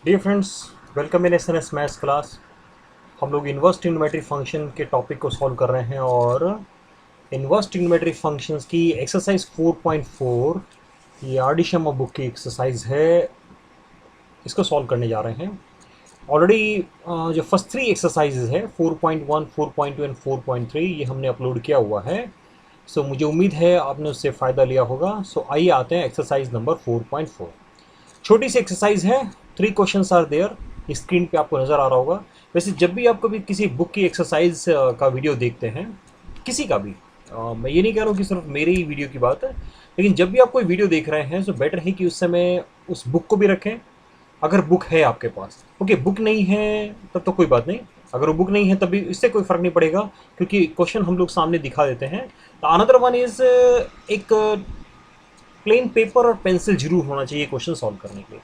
Dear friends, welcome in SNS maths class. हम लोग inverse trigonometry function के topic को सॉल्व कर रहे हैं और इन्वर्स ट्रिग्नोमेट्री फंक्शंस की एक्सरसाइज 4.4 ये आरडी बुक की एक्सरसाइज है, इसको सॉल्व करने जा रहे हैं। ऑलरेडी जो फर्स्ट थ्री एक्सरसाइजेज है 4.1, 4.2 एंड 4.3 ये हमने अपलोड किया हुआ है। सो मुझे उम्मीद है आपने उससे फ़ायदा लिया होगा। सो आइए आते हैं एक्सरसाइज नंबर 4.4। छोटी सी एक्सरसाइज है, 3 क्वेश्चंस आर देयर। स्क्रीन पे आपको नज़र आ रहा होगा। वैसे जब भी आप कभी किसी बुक की एक्सरसाइज का वीडियो देखते हैं, किसी का भी, मैं ये नहीं कह रहा हूँ कि सिर्फ मेरे ही वीडियो की बात है, लेकिन जब भी आप कोई वीडियो देख रहे हैं तो बेटर है कि उस समय उस बुक को भी रखें, अगर बुक है आपके पास। ओके, बुक नहीं है तब तो कोई बात नहीं, अगर वो बुक नहीं है तब भी इससे कोई फ़र्क नहीं पड़ेगा, क्योंकि क्वेश्चन हम लोग सामने दिखा देते हैं। अनदर वन इज़ एक प्लेन पेपर और पेंसिल जरूर होना चाहिए क्वेश्चन सॉल्व करने के लिए।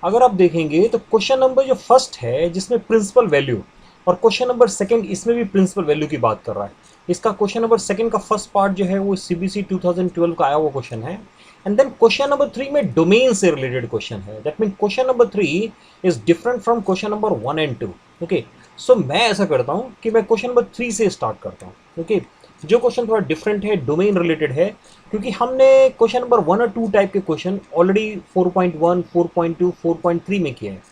अगर आप देखेंगे तो क्वेश्चन नंबर जो फर्स्ट है जिसमें प्रिंसिपल वैल्यू, और क्वेश्चन नंबर सेकंड इसमें भी प्रिंसिपल वैल्यू की बात कर रहा है। इसका क्वेश्चन नंबर सेकंड का फर्स्ट पार्ट जो है वो सीबीसी 2012 का आया हुआ क्वेश्चन है। एंड देन क्वेश्चन नंबर 3 में डोमेन से रिलेटेड क्वेश्चन है। That mean question number 3 is different from question number 1 and 2। Okay, so मैं ऐसा करता हूँ कि मैं क्वेश्चन नंबर 3 से स्टार्ट करता हूँ। ओके, जो क्वेश्चन थोड़ा डिफरेंट है, डोमेन रिलेटेड है, क्योंकि हमने क्वेश्चन नंबर 1 और 2 टाइप के क्वेश्चन ऑलरेडी 4.1, 4.2, 4.3 में किए हैं।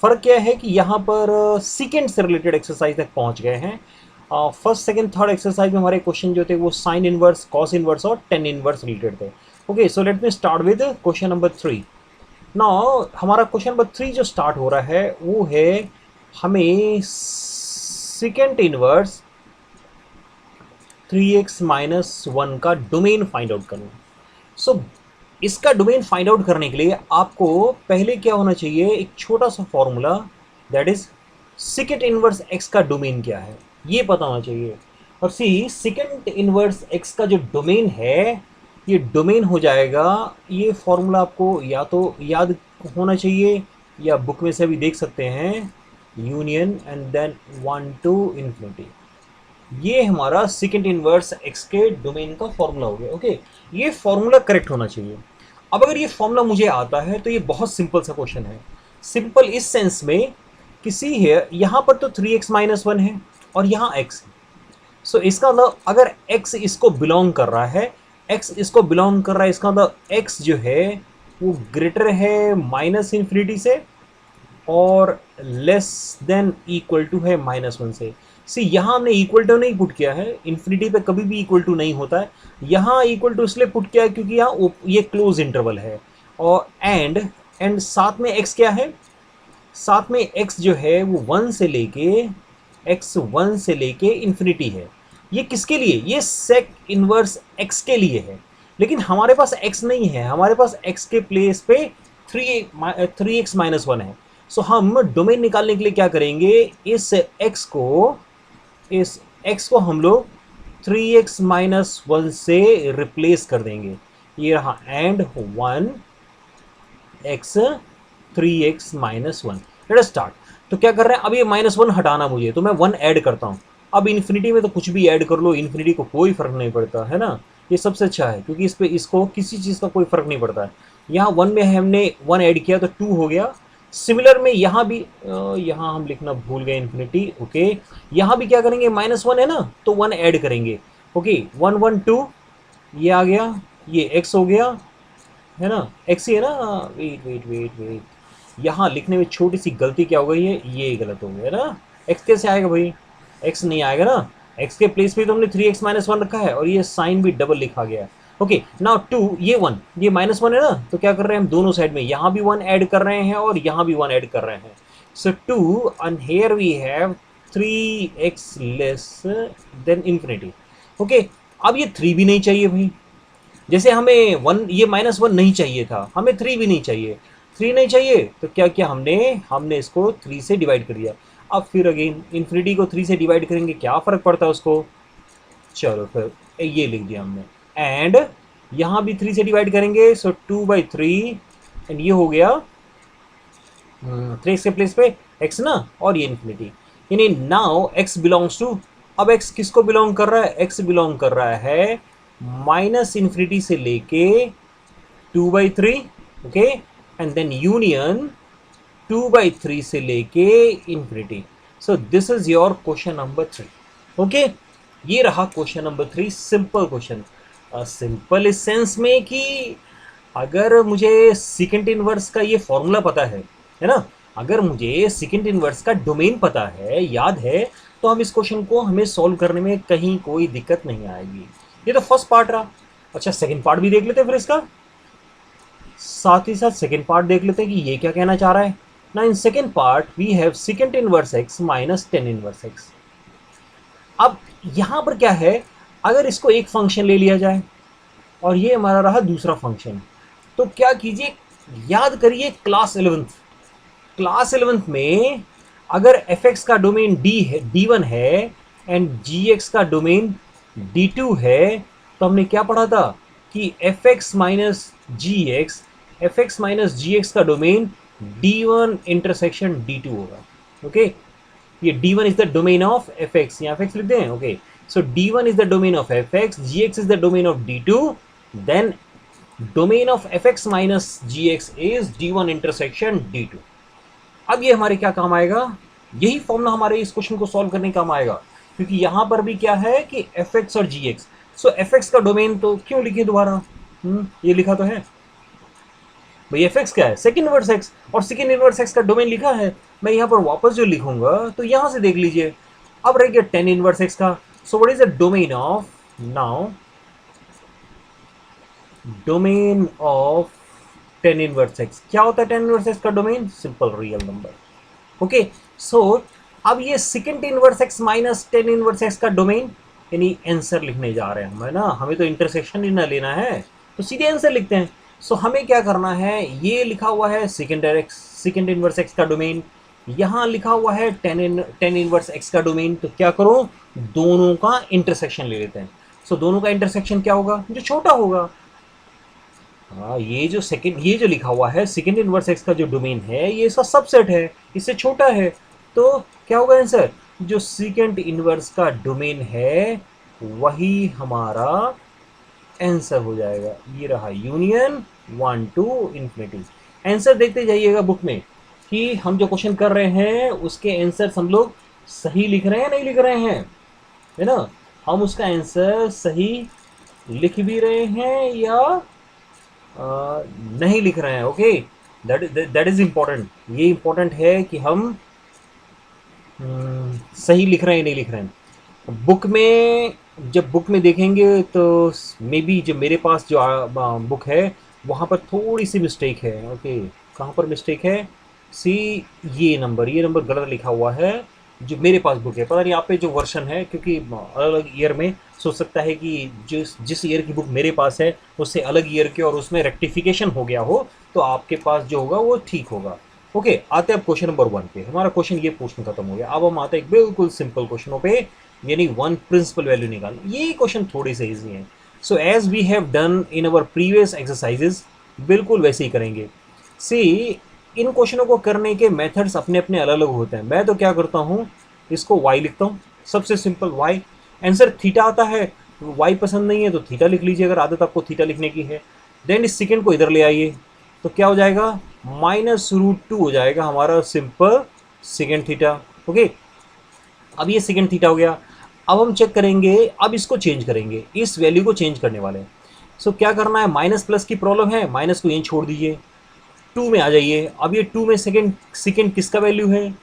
फ़र्क क्या है कि यहाँ पर सीकेंड से रिलेटेड एक्सरसाइज तक पहुँच गए हैं। फर्स्ट सेकंड थर्ड एक्सरसाइज में हमारे क्वेश्चन जो थे वो साइन इनवर्स, कॉस इनवर्स और टेन इनवर्स रिलेटेड थे। Okay, so let me start with question number 3। Now हमारा क्वेश्चन नंबर 3 जो स्टार्ट हो रहा है वो है, हमें सेकेंड इनवर्स 3x माइनस 1 का डोमेन फाइंड आउट करना। सो इसका डोमेन फाइंड आउट करने के लिए आपको पहले क्या होना चाहिए, एक छोटा सा formula, that is secant inverse x का डोमेन क्या है ये पता होना चाहिए। और सी सिकेंड इनवर्स x का जो डोमेन है, ये डोमेन हो जाएगा, ये फॉर्मूला आपको या तो याद होना चाहिए या बुक में से भी देख सकते हैं, union and then 1 to infinity. ये हमारा सेकेंड इनवर्स x के डोमेन का फॉर्मूला हो गया। ओके, ये फॉर्मूला करेक्ट होना चाहिए। अब अगर ये फॉर्मूला मुझे आता है तो ये बहुत सिंपल सा क्वेश्चन है। सिंपल इस सेंस में कि सी है, यहाँ पर तो 3x माइनस 1 है और यहाँ x है। सो इसका मतलब अगर x इसको बिलोंग कर रहा है, x इसको बिलोंग कर रहा है, इसका मतलब x जो है वो ग्रेटर है माइनस इन्फिनिटी से और लेस देन इक्वल टू है माइनस 1 से। सी यहाँ हमने इक्वल टू नहीं पुट किया है, इन्फिनिटी पे कभी भी इक्वल टू नहीं होता है। यहाँ इक्वल टू इसलिए पुट किया है क्योंकि यहाँ ये क्लोज इंटरवल है। और एंड साथ में x क्या है, साथ में x जो है वो 1 से लेके x1 से लेके इन्फिनिटी है। ये किसके लिए, ये सेक इनवर्स x के लिए है। लेकिन हमारे पास x नहीं है, हमारे पास x के प्लेस पे 3x माइनस 1 है। सो हम डोमेन निकालने के लिए क्या करेंगे, इस x को हम लोग 3x माइनस 1 से रिप्लेस कर देंगे। ये रहा and 1x 3x minus 1। Let us start. तो क्या कर रहे हैं, अब ये माइनस 1 हटाना मुझे, तो मैं 1 ऐड करता हूँ। अब इन्फिनिटी में तो कुछ भी ऐड कर लो, इन्फिनिटी को कोई फर्क नहीं पड़ता है ना। ये सबसे अच्छा है क्योंकि इस पे इसको किसी चीज़ का कोई फर्क नहीं पड़ता है। यहाँ 1 में हमने 1 ऐड किया तो 2 हो गया। सिमिलर में यहाँ भी यहाँ हम लिखना भूल गए इन्फिनिटी। ओके, यहाँ भी क्या करेंगे, माइनस 1 है ना तो 1 ऐड करेंगे। ओके, 1 1 2, ये आ गया, ये x हो गया है ना, x ही है ना। वेट वेट वेट वेट, यहाँ लिखने में छोटी सी गलती क्या हो गई है, ये गलत हो गया ना। x कैसे आएगा भाई, x नहीं आएगा ना, x के प्लेस पे तो हमने 3x माइनस 1 रखा है और ये साइन भी डबल लिखा गया। ओके, नाउ 2, ये 1, ये माइनस 1 है ना, तो क्या कर रहे हैं हम दोनों साइड में, यहाँ भी 1 ऐड कर रहे हैं और यहाँ भी 1 ऐड कर रहे हैं। So 2 and here we have 3x less than infinity. Okay, अब ये 3 भी नहीं चाहिए भाई, जैसे हमें 1, ये माइनस 1 नहीं चाहिए था, हमें 3 भी नहीं चाहिए। 3 नहीं चाहिए तो क्या किया हमने इसको 3 से डिवाइड कर दिया। अब फिर अगेन इन्फिनिटी को 3 से डिवाइड करेंगे, क्या फ़र्क पड़ता है उसको, चलो फिर ये लिख दिया हमने। एंड यहाँ भी 3 से डिवाइड करेंगे, सो 2/3 एंड ये हो गया 3 के प्लेस पे x ना, और ये इन्फिनिटी, यानी नाउ x बिलोंग्स टू, अब x किसको बिलोंग कर रहा है, x बिलोंग कर रहा है माइनस इन्फिनिटी से लेके 2/3। ओके, एंड देन यूनियन 2/3 से लेके infinity. So this is your question number 3। Okay, ये रहा question number 3, simple question. Simple इस सेंस में कि अगर मुझे सेकंड इनवर्स का ये फॉर्मूला पता है ना, अगर मुझे सेकंड इनवर्स का डोमेन पता है, याद है, तो हम इस क्वेश्चन को हमें सॉल्व करने में कहीं कोई दिक्कत नहीं आएगी। ये तो फर्स्ट पार्ट रहा। अच्छा, सेकंड पार्ट भी देख लेते हैं फिर इसका, साथ ही साथ सेकंड पार्ट देख लेते हैं कि ये क्या कहना चाह रहा है ना। In second part we have secant inverse x minus tan inverse x. अब यहां पर क्या है, अगर इसको एक फंक्शन ले लिया जाए और ये हमारा रहा दूसरा फंक्शन, तो क्या कीजिए, याद करिए क्लास 11th में अगर एफ एक्स का डोमेन डी है, D1 है, एंड जी एक्स का डोमेन D2 है, तो हमने क्या पढ़ा था कि f x minus g x का डोमेन D1 इंटरसेक्शन D2 होगा। ओके, ये D1 is the domain of f x, यहाँ एफ एक्स लिखते हैं। Okay, so D1 is the domain of f x, g x is the domain of D2, then domain of f x minus g x is D1 intersection D2। अब ये हमारे क्या काम आएगा, यही फॉर्मूला हमारे इस क्वेश्चन को सॉल्व करने काम आएगा, क्योंकि यहां पर भी क्या है कि एफ एक्स और जी एक्स। सो एफ एक्स का डोमेन तो क्यों लिखे दोबारा, ये लिखा तो है भाई, एफ एक्स क्या है, सेकंड इनवर्स एक्स, और सेकंड इनवर्स एक्स का डोमेन लिखा है। मैं यहां पर वापस जो लिखूंगा तो यहां से देख लीजिए, अब रह गया टेन इनवर्स एक्स का। So what is the domain of, now domain of tan inverse x, क्या होता है टेन इनवर्स एक्स का domain, simple real number. Okay, so अब ये second inverse x minus tan inverse x का domain, यानी answer लिखने जा रहे हैं हम, है ना, हमें तो इंटरसेक्शन ही ना लेना है, तो सीधे आंसर लिखते हैं। सो हमें क्या करना है, ये लिखा हुआ है सेकंड इनवर्स एक्स का डोमेन, यहाँ लिखा हुआ है टेन इनवर्स एक्स का डोमेन, तो क्या करो, दोनों का इंटरसेक्शन ले लेते हैं। सो दोनों का इंटरसेक्शन क्या होगा, जो छोटा होगा। हाँ, ये जो लिखा हुआ है सेकंड इनवर्स एक्स का जो डोमेन है, ये इसका सबसेट है, इससे छोटा है, तो क्या होगा आंसर, जो सेकंड इनवर्स का डोमेन है वही हमारा आंसर हो जाएगा। ये रहा यूनियन 1 टू इंफिनिटी। आंसर देखते जाइएगा बुक में कि हम जो क्वेश्चन कर रहे हैं उसके आंसर हम लोग सही लिख रहे हैं नहीं लिख रहे हैं, है ना, हम उसका आंसर सही लिख भी रहे हैं या नहीं लिख रहे हैं। ओके, दैट इज इम्पोर्टेंट, ये इम्पोर्टेंट है कि हम सही लिख रहे हैं नहीं लिख रहे हैं। बुक में जब बुक में देखेंगे तो मे बी जो मेरे पास जो बुक है वहाँ पर थोड़ी सी मिस्टेक है। ओके, कहाँ पर मिस्टेक है, सी ये नंबर गलत लिखा हुआ है जो मेरे पास बुक है, पता नहीं आप पे जो वर्जन है, क्योंकि अलग अलग ईयर में सोच सकता है कि जिस ईयर की बुक मेरे पास है उससे अलग ईयर के और उसमें रेक्टिफिकेशन हो गया हो, तो आपके पास जो होगा वो ठीक होगा। ओके, आते हैं अब क्वेश्चन नंबर 1 पे। हमारा क्वेश्चन ये पोर्शन खत्म हो गया, अब हम आते हैं बिल्कुल सिंपल क्वेश्चनों पे, यानी वन प्रिंसिपल वैल्यू निकाल। ये क्वेश्चन थोड़े से ईजी हैं। So as we have done in our previous exercises, बिल्कुल वैसे ही करेंगे। सी, इन क्वेश्चनों को करने के मेथड्स अपने अपने अलग अलग होते हैं। मैं तो क्या करता हूँ, इसको y लिखता हूँ, सबसे सिंपल y। आंसर थीटा आता है, y पसंद नहीं है तो थीटा लिख लीजिए, अगर आदत आपको थीटा लिखने की है। देन इस सेकेंड को इधर ले आइए, तो क्या हो जाएगा, -√2 हो जाएगा हमारा सिंपल सेकेंड थीटा। ओके, अब ये सेकेंड थीटा हो गया। अब हम चेक करेंगे, अब इसको चेंज करेंगे, इस वैल्यू को चेंज करने वाले हैं। सो क्या करना है, माइनस प्लस की प्रॉब्लम है, माइनस को यहीं छोड़ दीजिए, 2 में आ जाइए। अब ये 2 में सेकेंड किसका वैल्यू है,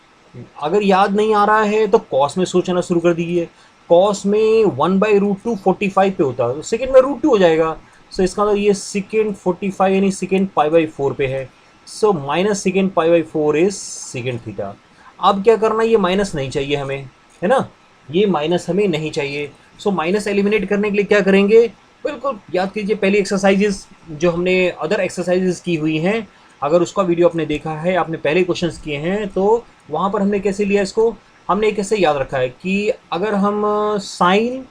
अगर याद नहीं आ रहा है तो कॉस में सोचना शुरू कर दीजिए। कॉस में 1/√2 45 पे होता है, तो सेकेंड में √2 हो जाएगा। सो इसका मतलब ये सेकेंड 45 यानी सेकेंड π/4 पे है। So minus second π/4 is second theta. अब क्या करना है, ये माइनस नहीं चाहिए हमें, है ना, ये माइनस हमें नहीं चाहिए। सो माइनस एलिमिनेट करने के लिए क्या करेंगे, बिल्कुल याद कीजिए पहली एक्सरसाइजेस जो हमने अदर एक्सरसाइजेस की हुई हैं, अगर उसका वीडियो आपने देखा है, आपने पहले क्वेश्चंस किए हैं, तो वहाँ पर हमने कैसे लिया इसको, हमने कैसे याद रखा है कि अगर हम साइन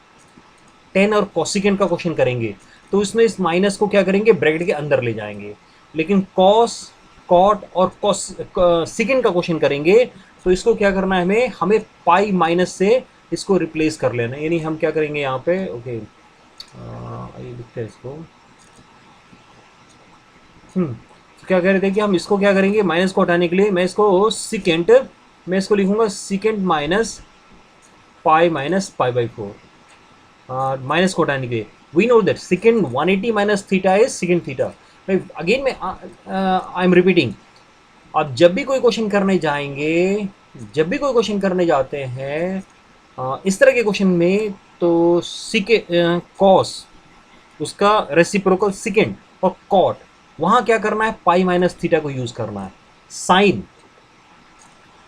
10 और कोसिकेंट का क्वेश्चन करेंगे तो इसमें इस माइनस को क्या करेंगे, ब्रैकेट के अंदर ले जाएंगे। लेकिन कॉस, कॉट और कॉस सेकेंड का क्वेश्चन करेंगे तो इसको क्या करना है, हमें पाई माइनस से इसको रिप्लेस कर लेना है। यानी हम क्या करेंगे यहाँ पे, ओके ये लिखते हैं इसको, क्या कह रहे थे कि हम इसको क्या करेंगे, माइनस को हटाने के लिए मैं इसको सिकेंट, मैं इसको लिखूंगा secant minus pi by four, minus को हटाने के लिए we know that secant 180 minus theta is second theta. Again मैं आई एम रिपीटिंग, आप जब भी कोई क्वेश्चन करने जाएंगे, जब भी कोई क्वेश्चन करने जाते हैं इस तरह के क्वेश्चन में, तो सिके कॉस उसका रेसिप्रोकल सेकेंड और कॉट, वहां क्या करना है, पाई माइनस थीटा को यूज करना है। साइन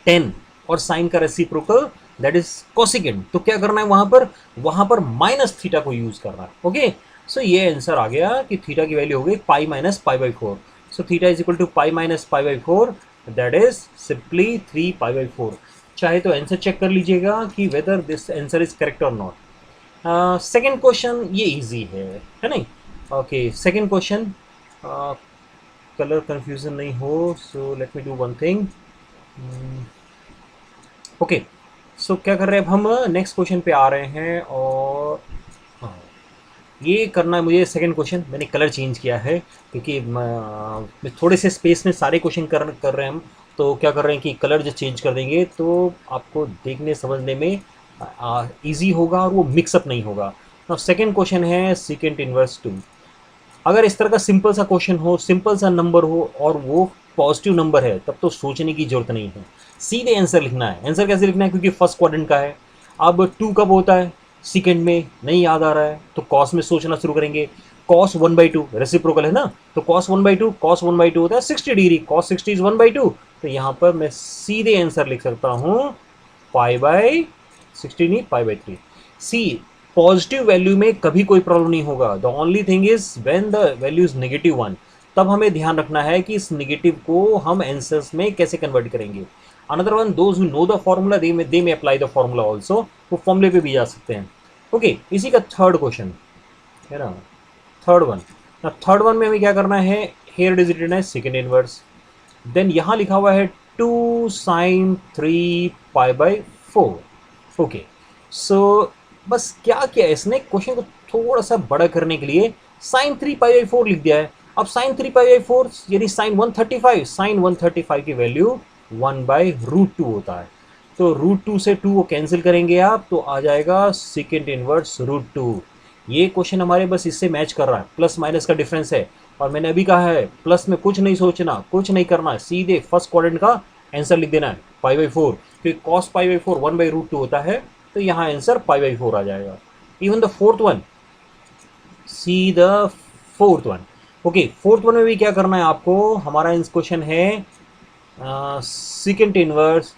10 और साइन का रेसिप्रोकल दैट इज कोसिकेंड, तो क्या करना है वहां पर माइनस थीटा को यूज करना है। ओके, सो ये आंसर आ गया कि थीटा की वैल्यू हो गई pi minus pi by four. So theta is equal to pi minus pi by four, that is simply 3 pi by four. चाहे तो आंसर चेक कर लीजिएगा कि whether this answer is correct और नॉट। सेकेंड क्वेश्चन ये easy है नहीं? Okay, second question, colour confusion नहीं हो, so let me do one thing. Okay, so क्या कर रहे हैं अब हम नेक्स्ट क्वेश्चन पे आ रहे हैं, और हाँ, ये करना है मुझे सेकंड क्वेश्चन। मैंने कलर चेंज किया है क्योंकि मैं थोड़े से स्पेस में सारे क्वेश्चन कर रहे हैं हम, तो क्या कर रहे हैं कि कलर जो चेंज कर देंगे तो आपको देखने समझने में इजी होगा और वो मिक्सअप नहीं होगा। अब सेकंड क्वेश्चन है सीकेंट इनवर्स टू। अगर इस तरह का सिंपल सा क्वेश्चन हो, सिंपल सा नंबर हो और वो पॉजिटिव नंबर है, तब तो सोचने की जरूरत नहीं है, सीधे आंसर लिखना है। आंसर कैसे लिखना है, क्योंकि फर्स्ट क्वाड्रेंट का है। अब टू कब होता है, सेकेंड में, नहीं याद आ रहा है तो कॉस में सोचना शुरू करेंगे। कॉस 1/2 रेसिप्रोकल है ना, तो कॉस 1/2 होता है 60 डिग्री, कॉस 60 इज 1/2, तो यहाँ पर मैं सीधे आंसर लिख सकता हूँ पाई बाई 60, नहीं pi by 3। See, positive value में कभी कोई प्रॉब्लम नहीं होगा, the only thing is when the value is -1, तब हमें ध्यान रखना है कि इस नेगेटिव को हम आंसर्स में कैसे कन्वर्ट करेंगे। Another one, those who know the formula they में अप्लाई द फॉर्मूला ऑल्सो, वो फॉर्मूले पे भी जा सकते हैं। ओके, इसी का थर्ड क्वेश्चन है ना, थर्ड वन में हमें क्या करना है, here it is written as secant inverse, then यहाँ लिखा हुआ है 2 sin 3 pi by 4। Okay, so बस क्या किया इसने, क्वेश्चन को थोड़ा सा बड़ा करने के लिए साइन 3 पाई बाई 4 लिख दिया है। अब साइन 3 पाई बाई 4 यानी साइन 135, साइन 135 की वैल्यू 1/√2 होता है, तो √2 से 2 को कैंसिल करेंगे आप, तो आ जाएगा सेकेंड इनवर्स √2। ये क्वेश्चन हमारे बस इससे मैच कर रहा है, प्लस माइनस का डिफरेंस है, और मैंने अभी कहा है प्लस में कुछ नहीं सोचना, कुछ नहीं करना, सीधे फर्स्ट क्वाड्रेंट का आंसर लिख देना है पाई बाई 4, क्योंकि कॉस पाई बाई 4 1/√2 होता है, तो यहाँ आंसर पाई बाई 4 आ जाएगा। Even the fourth one, see the fourth one. Okay, fourth one में भी क्या करना है आपको, हमारा इस क्वेश्चन है सेकेंड इनवर्स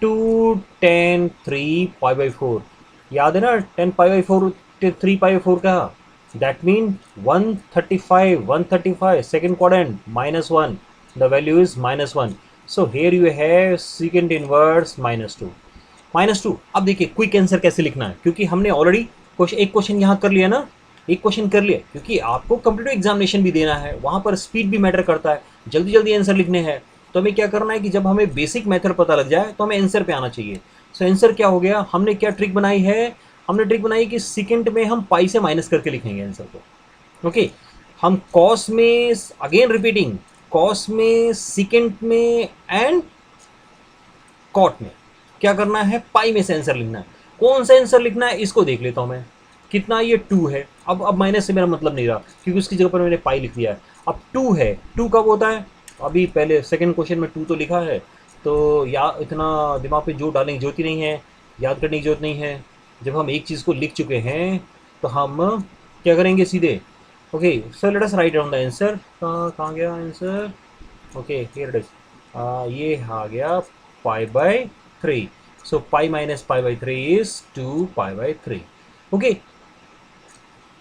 2 10 3 पाई बाई 4, याद है ना 10 पाई बाई 4 3 पाई बाई 4 का, that mean 135 second quadrant -1, the value is -1, so here you have second inverse -2। अब देखिए क्विक आंसर कैसे लिखना है, क्योंकि हमने ऑलरेडी एक क्वेश्चन यहाँ कर लिया ना, एक क्वेश्चन कर लिया, क्योंकि आपको कंप्यूटर एग्जामिनेशन भी देना है, वहाँ पर स्पीड भी मैटर करता है, जल्दी जल्दी आंसर लिखने हैं, तो हमें क्या करना है कि जब हमें बेसिक मेथड पता लग जाए तो हमें आंसर पे आना चाहिए। सो आंसर क्या हो गया, हमने क्या ट्रिक बनाई है, हमने ट्रिक बनाई कि सेकेंड में हम पाई से माइनस करके लिखेंगे आंसर को। ओके, हम कॉस में, अगेन रिपीटिंग, कॉस में, सेकेंड में एंड कॉट में क्या करना है, पाई में से आंसर लिखना है। कौन सा आंसर लिखना है इसको देख लेता हूं मैं, कितना, ये 2 है। अब माइनस से मेरा मतलब नहीं रहा, क्योंकि उसकी जगह पर मैंने पाई लिख दिया है। अब 2 है, 2 कब होता है, अभी पहले सेकंड क्वेश्चन में 2 तो लिखा है, तो या इतना दिमाग पे जोर डालने की जरूरत ही नहीं है, याद करने की जरूरत नहीं है। जब हम एक चीज़ को लिख चुके हैं तो हम क्या करेंगे सीधे। Okay, so let us write down the answer. कहाँ गया answer, okay here it is, ये आ गया pi by 3, so pi minus pi by 3 is 2 pi by 3। Okay,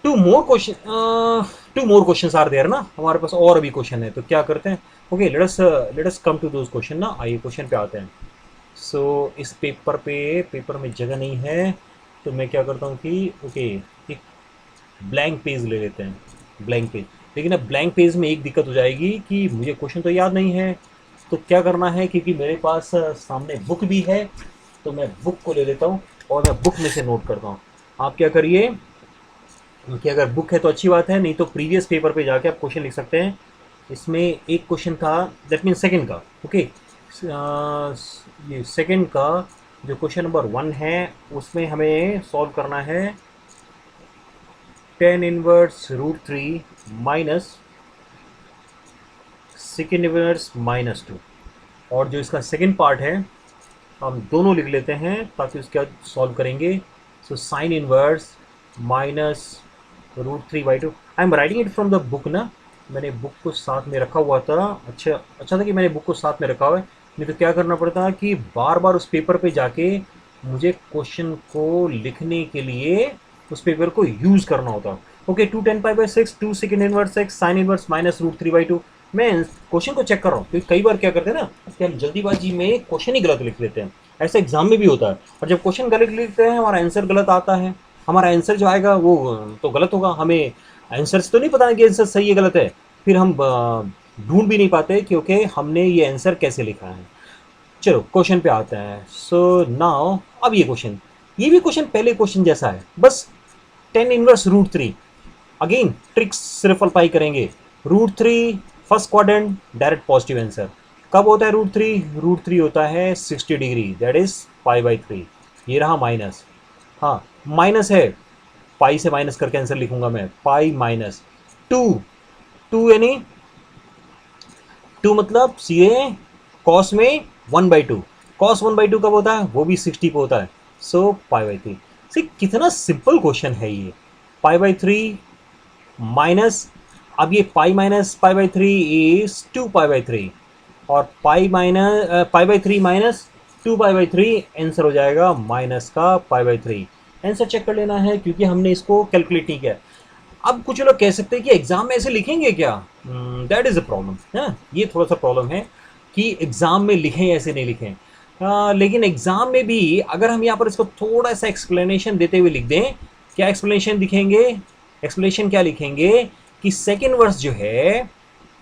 two more question are there ना, हमारे पास और अभी क्वेश्चन है, तो क्या करते हैं। Okay, let us come to those question ना, आइए क्वेश्चन पे आते हैं। सो इस पेपर में जगह नहीं है, तो मैं क्या करता हूँ कि ओके एक ब्लैंक पेज ले लेते हैं, ब्लैंक पेज। लेकिन अब ब्लैंक पेज में एक दिक्कत हो जाएगी कि मुझे क्वेश्चन तो याद नहीं है, तो क्या करना है, क्योंकि मेरे पास सामने बुक भी है, तो मैं बुक को ले लेता हूँ और मैं बुक में से नोट करता हूँ। आप क्या करिए कि अगर बुक है तो अच्छी बात है, नहीं तो प्रीवियस पेपर पे जाके आप क्वेश्चन लिख सकते हैं। इसमें एक क्वेश्चन था, दैट मीन सेकंड का, ओके। ये सेकंड का जो क्वेश्चन नंबर 1 है उसमें हमें सॉल्व करना है tan inverse root three minus secant inverse -2। और जो इसका सेकंड पार्ट है हम दोनों लिख लेते हैं ताकि उसके बाद सॉल्व करेंगे। So sine inverse -√3/2। I am writing it from the book ना, मैंने बुक को साथ में रखा हुआ था। अच्छा था कि मैंने बुक को साथ में रखा हुआ है, नहीं तो क्या करना पड़ता कि बार बार उस पेपर पे जाके मुझे क्वेश्चन को लिखने के लिए उस पेपर को यूज़ करना होता। Okay, 2 10 π/6 2 second inverse x sine inverse -√3/2। मैं क्वेश्चन को चेक कर रहा हूँ क्योंकि कई बार क्या करते हैं ना कि हम जल्दीबाजी में क्वेश्चन ही गलत लिख लेते हैं। ऐसा एग्जाम में भी होता है, और जब क्वेश्चन गलत लिखते हैं हमारा आंसर गलत आता है। हमारा आंसर जो आएगा वो तो गलत होगा, हमें आंसर से तो नहीं पता कि आंसर सही है गलत है, फिर हम ढूंढ भी नहीं पाते क्योंकि हमने ये आंसर कैसे लिखा है। चलो क्वेश्चन पे आते हैं। सो नाउ अब ये भी क्वेश्चन पहले क्वेश्चन जैसा है, बस टेन इनवर्स √3। अगेन ट्रिक्स सिर्फ अप्लाई करेंगे। √3 first quadrant direct positive answer. कब होता है √3 होता है 60 डिग्री, दैट इज π/3। ये रहा माइनस, हाँ माइनस है, पाई से माइनस करके आंसर लिखूंगा मैं, पाई -2। 2 यानी 2 मतलब सीधे कॉस में 1/2। कॉस 1/2 कब होता है, वो भी 60 पे होता है। सो π/3। सी कितना सिंपल क्वेश्चन है ये। π/3 माइनस, अब ये पाई माइनस π/3 इज 2π/3, और π/3 -2π/3 आंसर हो जाएगा माइनस का π/3। आंसर चेक कर लेना है क्योंकि हमने इसको कैलकुलेट नहीं किया। अब कुछ लोग कह सकते हैं कि एग्जाम में ऐसे लिखेंगे क्या, दैट इज अ प्रॉब्लम है, ये थोड़ा सा प्रॉब्लम है कि एग्जाम में लिखें ऐसे नहीं लिखें। लेकिन एग्जाम में भी अगर हम यहाँ पर इसको थोड़ा सा एक्सप्लेनेशन देते हुए लिख दें, क्या एक्सप्लेनेशन दिखेंगे, एक्सप्लेनेशन क्या लिखेंगे कि सेकेंड वर्स जो है,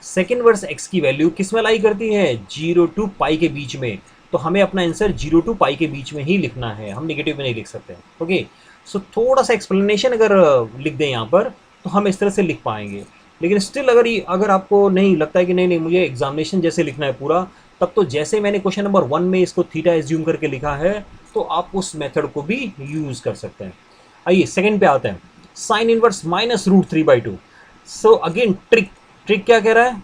सेकेंड वर्स एक्स की वैल्यू किस में लाई करती है, 0 to पाई के बीच में। तो हमें अपना आंसर 0 to पाई के बीच में ही लिखना है, हम नेगेटिव में नहीं लिख सकते। ओके, सो थोड़ा सा एक्सप्लेनेशन अगर लिख दें यहाँ पर तो हम इस तरह से लिख पाएंगे। लेकिन स्टिल अगर आपको नहीं लगता है कि नहीं नहीं मुझे एग्जामिनेशन जैसे लिखना है पूरा, तब तो जैसे मैंने क्वेश्चन नंबर 1 में इसको थीटा एज्यूम करके लिखा है तो आप उस मेथड को भी यूज कर सकते हैं। आइए सेकंड पे आते हैं, sine inverse -√3/2। So again trick क्या कह रहा है,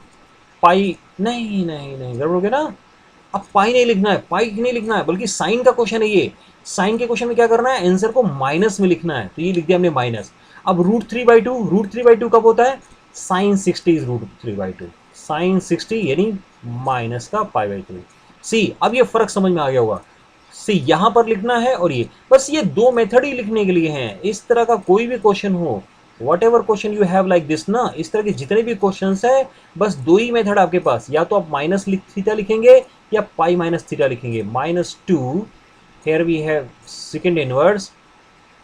पाई नहीं नहीं नहीं गड़बड़ हो गया ना। अब पाई नहीं लिखना है, पाई नहीं लिखना है, बल्कि साइन का क्वेश्चन है ये। साइन के क्वेश्चन में क्या करना है, आंसर को माइनस में लिखना है, तो ये लिख दिया हमने माइनस। अब √3/2 कब होता है, साइन 60 इज √3/2, साइन 60 यानी माइनस का π/3। सी अब ये फर्क समझ में आ गया होगा। सी यहां पर लिखना है और ये बस ये दो मेथड ही लिखने के लिए हैं। इस तरह का कोई भी क्वेश्चन हो, what ever question you have like this ना, इस तरह के जितने भी क्वेश्चन है बस दो ही मेथड आपके पास, या तो आप माइनस थीटा लिखेंगे या पाई माइनस थीटा लिखेंगे। -2 here we have second inverse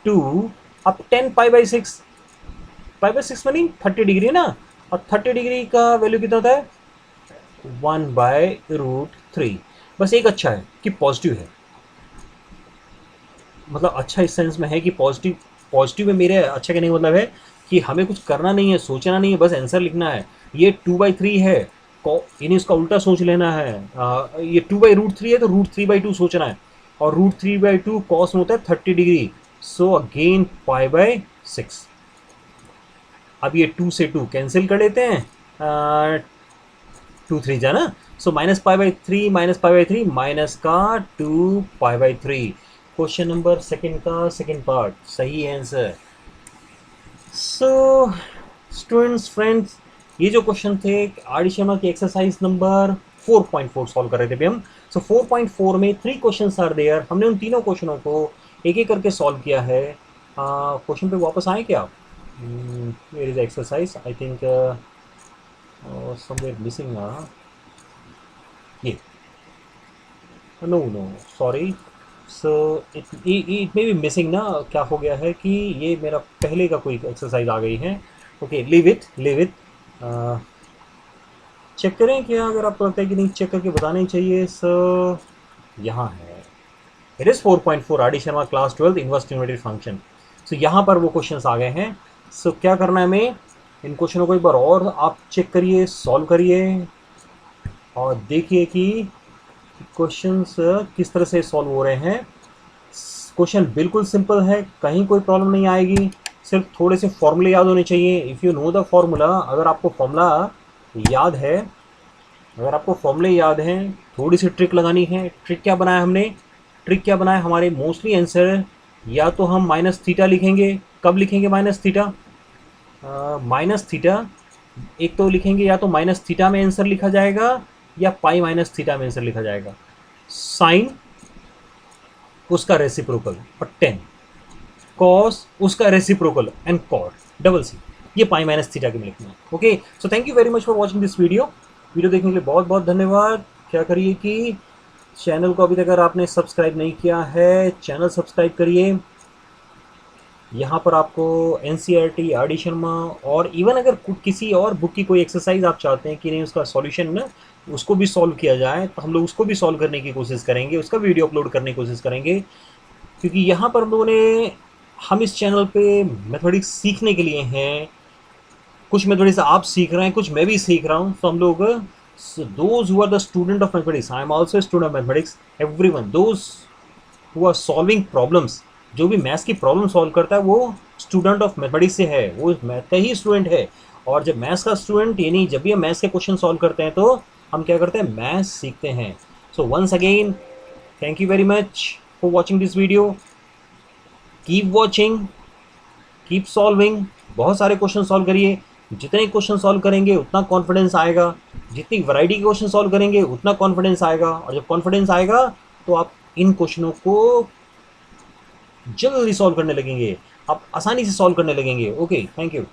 2। अब 10 π/6, π/6 मानी 30 डिग्री ना, और 30 डिग्री का वैल्यू कितना होता है 1/√3। बस एक अच्छा है कि पॉजिटिव है, मतलब अच्छा इस सेंस में है कि पॉजिटिव, पॉजिटिव में मेरे अच्छा कहने का मतलब है कि हमें कुछ करना नहीं है, सोचना नहीं है, बस आंसर लिखना है। ये 2/3 है, यानी इसका उल्टा सोच लेना है। ये 2/√3 है तो √3/2 सोचना है, और √3/2 कॉस में होता है 30 डिग्री। So again π/6। अब ये 2 से 2 कैंसिल कर लेते हैं, 2 3 जा ना, सो -π/3 -π/3 माइनस का 2π/3। क्वेश्चन नंबर सेकंड का सेकंड पार्ट सही आंसर। सो स्टूडेंट्स फ्रेंड्स, ये जो क्वेश्चन थे आर डी शर्मा की एक्सरसाइज नंबर 4.4 सॉल्व कर रहे थे अभी हम। सो 4.4 में 3 क्वेश्चंस आर देयर, हमने उन तीनों क्वेश्चनों को एक एक करके सॉल्व किया है। क्वेश्चन पे वापस आए क्या आप, where is exercise, I think somewhere missing, ये no no sorry, so it may be missing ना, क्या हो गया है कि ये मेरा पहले का कोई एक्सरसाइज आ गई है। ओके लीव इट चेक करें क्या, अगर आपको लगता है कि नहीं चेक करके बताना ही चाहिए। सो यहाँ है, it is 4.4 R D Sharma class 12 inverse trigonometric function. So यहाँ पर वो क्वेश्चंस आ गए हैं। सो क्या करना है हमें, इन क्वेश्चनों को एक बार और आप चेक करिए, सॉल्व करिए और देखिए कि क्वेश्चंस किस तरह से सॉल्व हो रहे हैं। क्वेश्चन बिल्कुल सिंपल है, कहीं कोई प्रॉब्लम नहीं आएगी, सिर्फ थोड़े से फॉर्मूले याद होने चाहिए। If you know the formula, अगर आपको फॉर्मूला याद है, अगर आपको फॉर्मूले याद हैं, थोड़ी सी ट्रिक लगानी है। ट्रिक क्या बनाया हमने, ट्रिक क्या बनाया, हमारे मोस्टली आंसर या तो हम माइनस थीटा लिखेंगे। कब लिखेंगे माइनस थीटा? माइनस थीटा एक तो लिखेंगे, या तो माइनस थीटा में आंसर लिखा जाएगा या पाई माइनस थीटा में आंसर लिखा जाएगा। साइन उसका रेसिप्रोकल और टेन, कॉस उसका reciprocal and cot, double C, ये पाई माइनस थीटा के में लिखना है। Okay, so thank you very much for watching this video. Video देखने के लिए बहुत बहुत धन्यवाद। क्या करिए कि चैनल को अभी तक अगर आपने सब्सक्राइब नहीं किया है, चैनल सब्सक्राइब करिए। यहाँ पर आपको NCERT, आर डी शर्मा और इवन अगर किसी और बुक की कोई एक्सरसाइज आप चाहते हैं कि नहीं उसका सॉल्यूशन ना उसको भी सॉल्व किया जाए, तो हम लोग उसको भी सॉल्व करने की कोशिश करेंगे, उसका वीडियो अपलोड करने की कोशिश करेंगे। क्योंकि यहाँ पर हम लोगों ने, हम इस चैनल पे मैथमेटिक्स सीखने के लिए हैं। कुछ मैथमेटिक्स आप सीख रहे हैं, कुछ मैं भी सीख रहा हूँ। तो हम लोग those who are the student of mathematics, I am also student of mathematics, everyone those who are solving problems, जो भी मैथ्स की प्रॉब्लम सॉल्व करता है वो स्टूडेंट ऑफ मैथमेटिक्स से है, वो मैथ का ही स्टूडेंट है। और जब मैथ्स का स्टूडेंट, यानी जब भी हम मैथ्स के क्वेश्चन सॉल्व करते हैं तो हम क्या करते हैं, मैथ्स सीखते हैं। So once again thank you very much for watching this video. Keep watching, keep solving, बहुत सारे क्वेश्चन सॉल्व करिए। जितने क्वेश्चन सॉल्व करेंगे उतना कॉन्फिडेंस आएगा, जितनी वैरायटी के क्वेश्चन सॉल्व करेंगे उतना कॉन्फिडेंस आएगा। और जब कॉन्फिडेंस आएगा तो आप इन क्वेश्चनों को जल्दी सॉल्व करने लगेंगे, आप आसानी से सॉल्व करने लगेंगे। Okay, thank you.